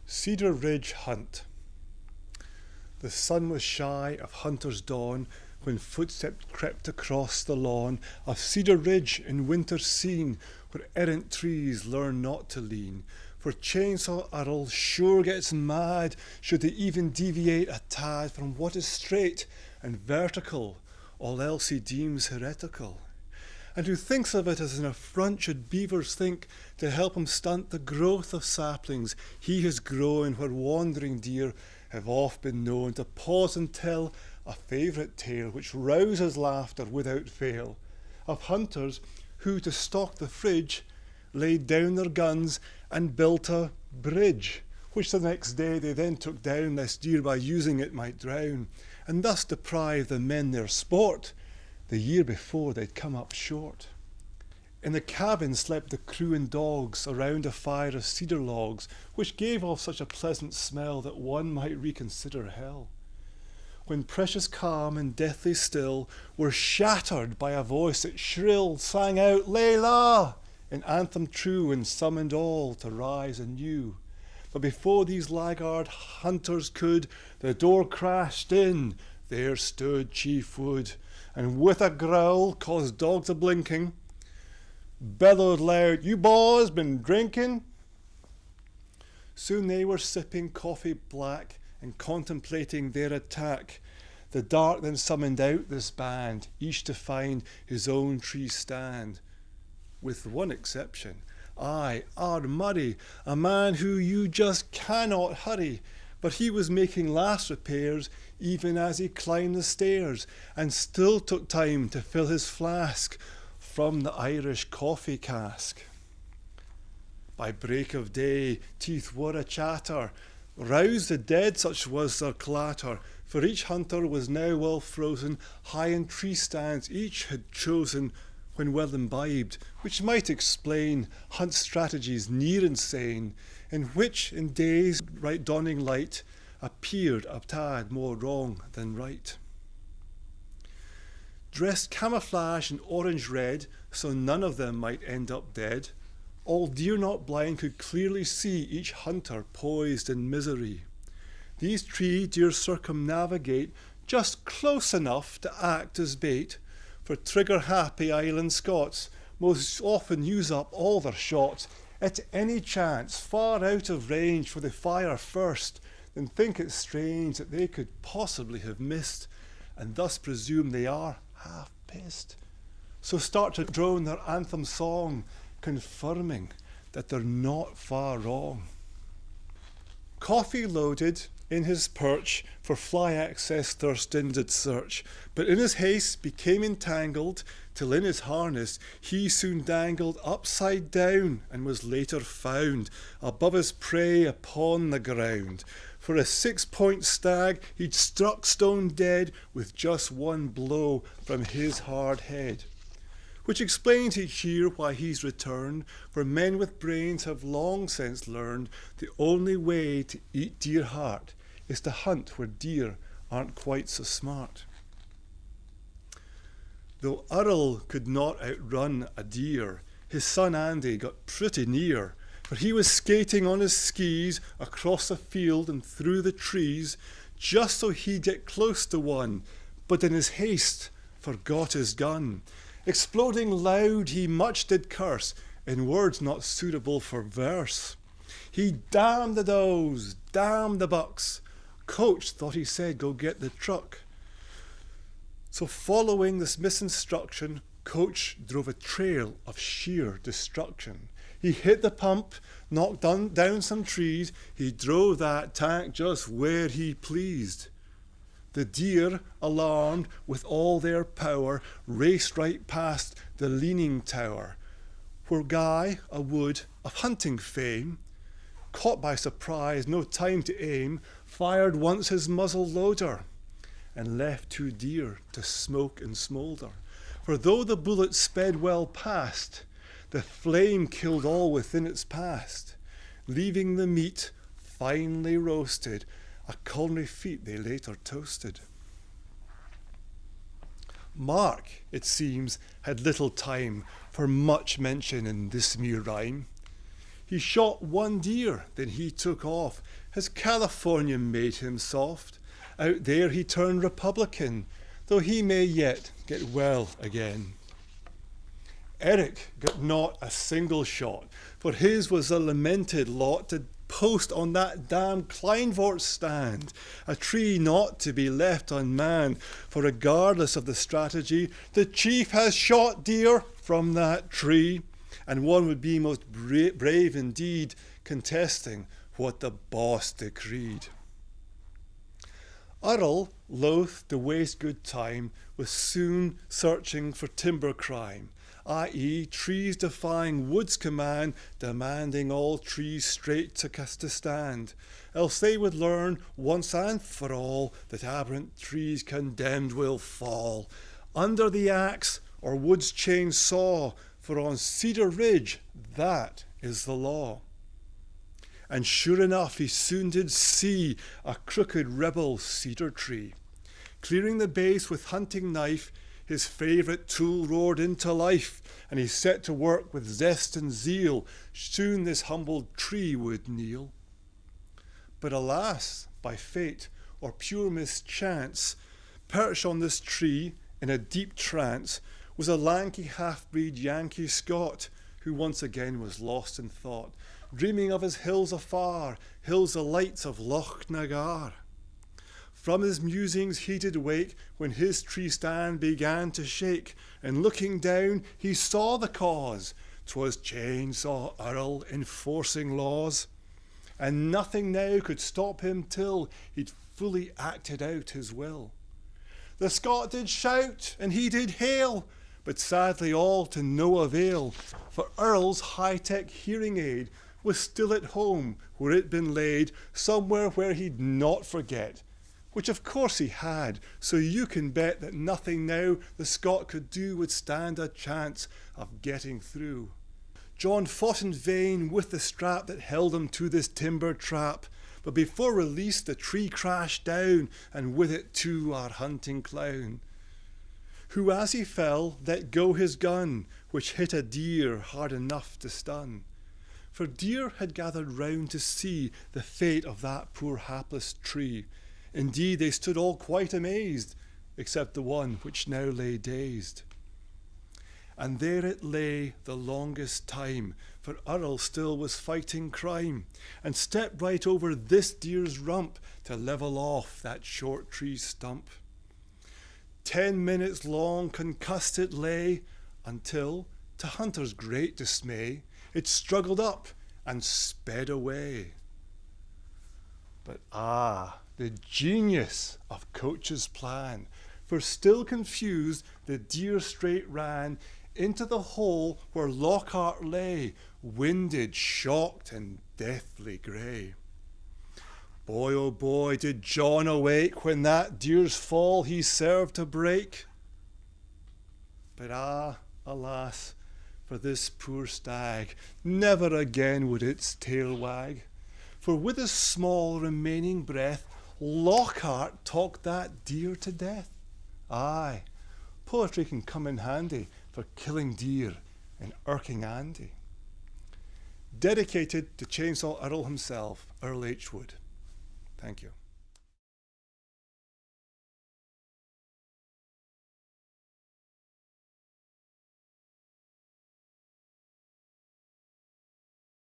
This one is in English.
Cedar Ridge Hunt. The sun was shy of hunter's dawn when footsteps crept across the lawn of Cedar Ridge in winter seen, where errant trees learn not to lean. For Chainsaw Earl sure gets mad should they even deviate a tad from what is straight and vertical, all else he deems heretical. And who thinks of it as an affront should beavers think, to help him stunt the growth of saplings he has grown, where wandering deer have oft been known to pause and tell a favourite tale which rouses laughter without fail, of hunters who, to stock the fridge, laid down their guns and built a bridge, which the next day they then took down, lest deer by using it might drown, and thus deprive the men their sport the year before they'd come up short. In the cabin slept the crew and dogs around a fire of cedar logs, which gave off such a pleasant smell that one might reconsider hell. When precious calm and deathly still were shattered by a voice that shrill sang out Layla, in anthem true, and summoned all to rise anew. But before these laggard hunters could, the door crashed in. There stood Chief Wood, and with a growl caused dogs a blinking, bellowed loud, "You boys been drinking?" Soon they were sipping coffee black and contemplating their attack. The dark then summoned out this band, each to find his own tree stand. With one exception, Ard Murray, a man who you just cannot hurry, but he was making last repairs even as he climbed the stairs, and still took time to fill his flask from the Irish coffee cask. By break of day, teeth were a chatter, rouse the dead, such was their clatter, for each hunter was now well frozen, high in tree stands each had chosen when well imbibed, which might explain hunt strategies near insane, in which in day's right dawning light appeared a tad more wrong than right. Dressed camouflage in orange red, so none of them might end up dead, all deer not blind could clearly see each hunter poised in misery. These tree deer circumnavigate just close enough to act as bait, for trigger-happy island Scots most often use up all their shots at any chance far out of range, for they fire first, then think it strange that they could possibly have missed, and thus presume they are half pissed. So start to drone their anthem song, confirming that they're not far wrong. Coffee loaded in his perch, for fly access Thurston did search, but in his haste became entangled, till in his harness he soon dangled upside down, and was later found above his prey upon the ground. For a 6-point stag he'd struck stone dead with just one blow from his hard head. Which explains each year why he's returned, for men with brains have long since learned the only way to eat deer heart is to hunt where deer aren't quite so smart. Though Earl could not outrun a deer, his son Andy got pretty near, for he was skating on his skis across a field and through the trees, just so he'd get close to one, but in his haste forgot his gun. Exploding loud, he much did curse, in words not suitable for verse. He damned the does, damned the bucks. Coach thought he said, "Go get the truck." So following this misinstruction, Coach drove a trail of sheer destruction. He hit the pump, knocked down some trees. He drove that tank just where he pleased. The deer, alarmed with all their power, raced right past the leaning tower, where Guy, a wood of hunting fame, caught by surprise, no time to aim, fired once his muzzle loader, and left 2 deer to smoke and smoulder. For though the bullet sped well past, the flame killed all within its past, leaving the meat finely roasted, a culinary feat they later toasted. Mark, it seems, had little time for much mention in this mere rhyme. He shot one deer, then he took off. His California made him soft. Out there he turned Republican, though he may yet get well again. Eric got not a single shot, for his was a lamented lot to post on that damn Kleinvort stand, a tree not to be left unmanned, for regardless of the strategy, the chief has shot deer from that tree, and one would be most brave indeed, contesting what the boss decreed. Earl, loath to waste good time, was soon searching for timber crime, i.e. trees defying wood's command, demanding all trees straight to stand, else they would learn once and for all that aberrant trees condemned will fall under the axe or wood's chainsaw, for on Cedar Ridge that is the law. And sure enough he soon did see a crooked rebel cedar tree. Clearing the base with hunting knife, his favourite tool roared into life, and he set to work with zest and zeal. Soon this humbled tree would kneel. But alas, by fate or pure mischance, perched on this tree in a deep trance was a lanky half-breed Yankee Scot, who once again was lost in thought, dreaming of his hills afar, hills the lights of Loch Nagar. From his musings he did wake when his tree stand began to shake, and looking down he saw the cause. 'Twas Chainsaw Earl enforcing laws, and nothing now could stop him till he'd fully acted out his will. The Scot did shout and he did hail, but sadly all to no avail, for Earl's high-tech hearing aid was still at home where it'd been laid, somewhere where he'd not forget, which of course he had, so you can bet that nothing now the Scot could do would stand a chance of getting through. John fought in vain with the strap that held him to this timber trap, but before release the tree crashed down, and with it too our hunting clown, who as he fell let go his gun, which hit a deer hard enough to stun. For deer had gathered round to see the fate of that poor hapless tree. Indeed, they stood all quite amazed, except the one which now lay dazed. And there it lay the longest time, for Earl still was fighting crime, and stepped right over this deer's rump to level off that short tree stump. 10 minutes long concussed it lay, until, to hunters' great dismay, it struggled up and sped away. But the genius of Coach's plan, for still confused the deer straight ran into the hole where Lockhart lay, winded, shocked, and deathly grey. Boy, oh boy, did John awake when that deer's fall he served to break. But alas, for this poor stag, never again would its tail wag. For with his small remaining breath, Lockhart talked that deer to death. Aye, poetry can come in handy for killing deer and irking Andy. Dedicated to Chainsaw Earl himself, Earl H. Wood. Thank you.